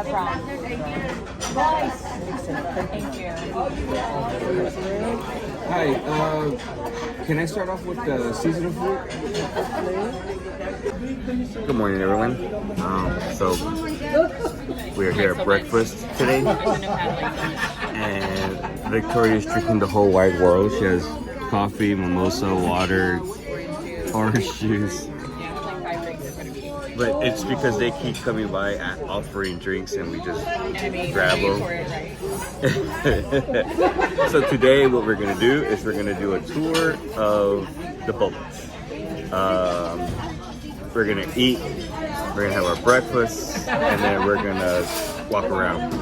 From. Thank you. Hi, can I start off with the seasonal food? Good morning, everyone. So we're here at breakfast today, and Victoria's drinking the whole wide world. She has coffee, mimosa, water, orange juice. But it's because they keep coming by offering drinks, and we just grab them. So today, what we're gonna do is we're gonna do a tour of the bubbles. We're gonna eat, we're gonna have our breakfast, and then we're gonna walk around.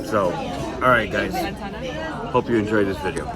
So, all right, guys. Hope you enjoy this video.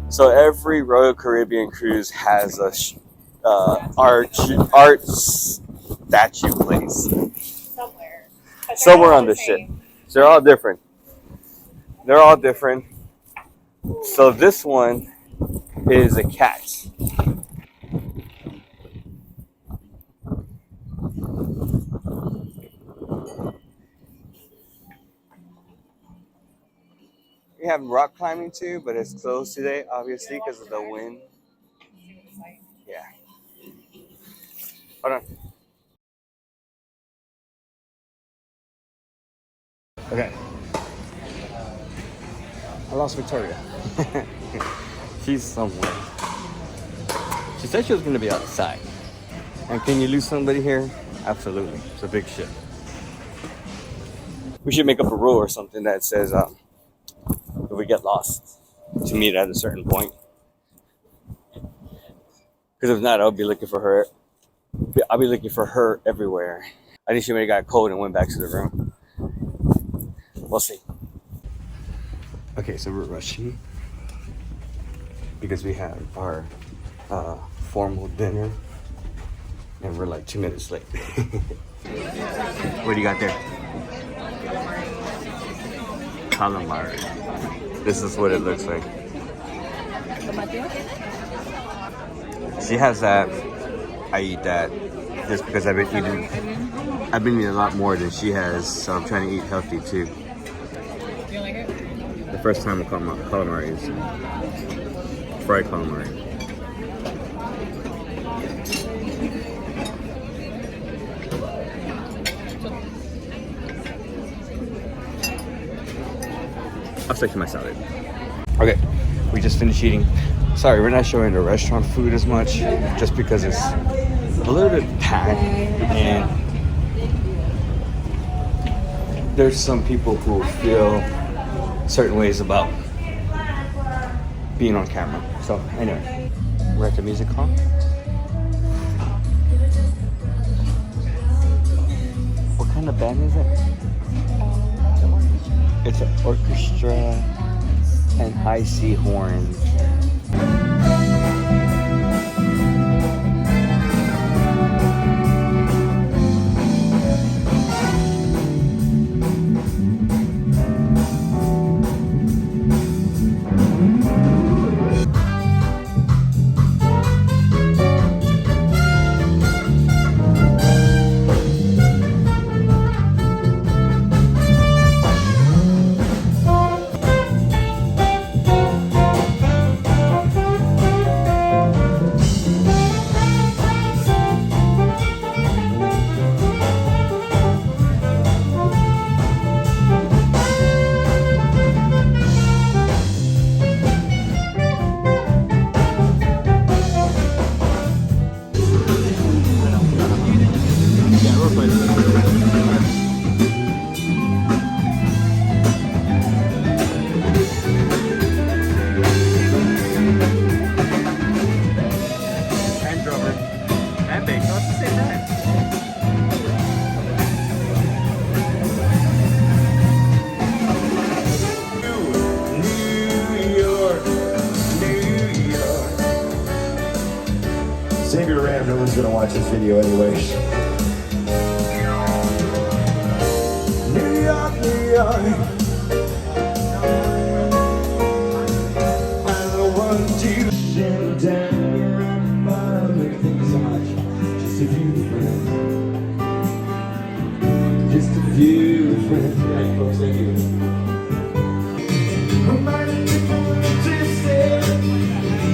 So every Royal Caribbean cruise has a art statue place somewhere on the ship. So they're all different. They're all different. So this one is a cat. We have rock climbing too, but it's closed today, obviously, because of the wind. Yeah. Hold on. Okay. I lost Victoria. She's somewhere. She said she was going to be outside. And can you lose somebody here? Absolutely. It's a big ship. We should make up a rule or something that says, if we get lost, to meet at a certain point. Because if not, I'll be looking for her. I'll be looking for her everywhere. I think she may have got cold and went back to the room. We'll see. Okay, so we're rushing because we have our formal dinner, and we're like 2 minutes late. What do you got there? Calamari. This is what it looks like. She has that. I eat that just because I've been eating a lot more than she has, so I'm trying to eat healthy too. You like it? The first time with calamari is fried calamari. I'll stick to my salad. Okay, we just finished eating. Sorry, we're not showing the restaurant food as much, just because it's a little bit packed, and there's some people who feel certain ways about being on camera. So anyway, we're at the music hall. What kind kind of band is it? It's an orchestra and high C horns. Save your RAM, no one's gonna watch this video anyways. New York, New York. I want to sit down and bother things so much. Just a few friends. Just a few friends. Hey folks, thank you.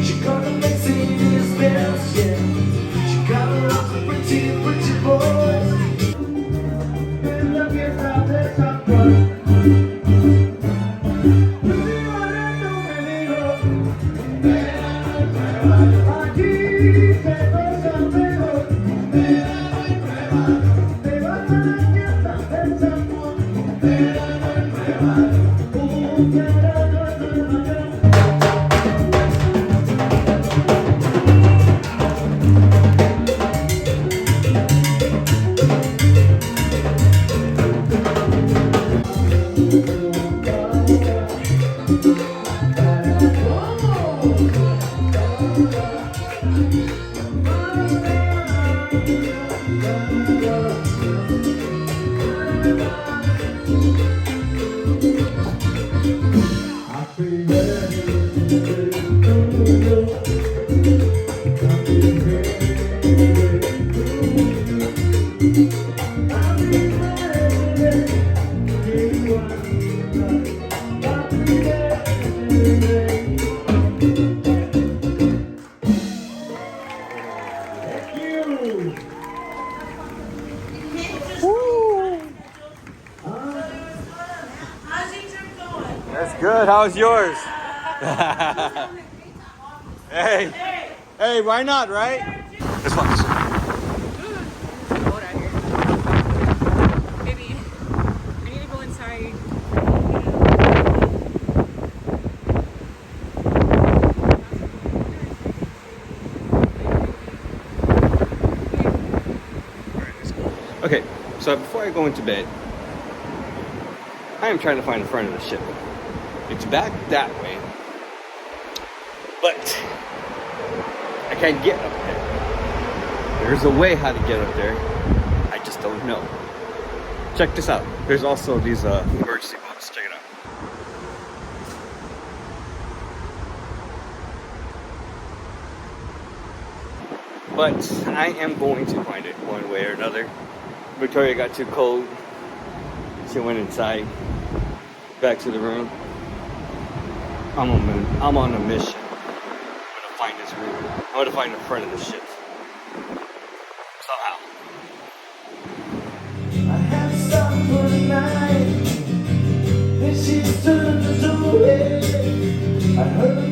She got a Mercedes Benz, yeah. She got a lot of pretty, pretty boys. And look at how they're talking. That's good. How's yours? Hey. Hey, why not, right? Let's walk this way. Cold out here. Maybe we need to go inside. Okay, so before I go into bed, I am trying to find the front of the ship. It's back that way, but I can't get up there. There's a way how to get up there. I just don't know. Check this out. There's also these emergency boats. Check it out. But I am going to find it one way or another. Victoria got too cold. She went inside, back to the room. I'm on a mission. I'm gonna find this room. I'm gonna find the front of the ship. Somehow. I had to stop for the night. And she turned the door. I heard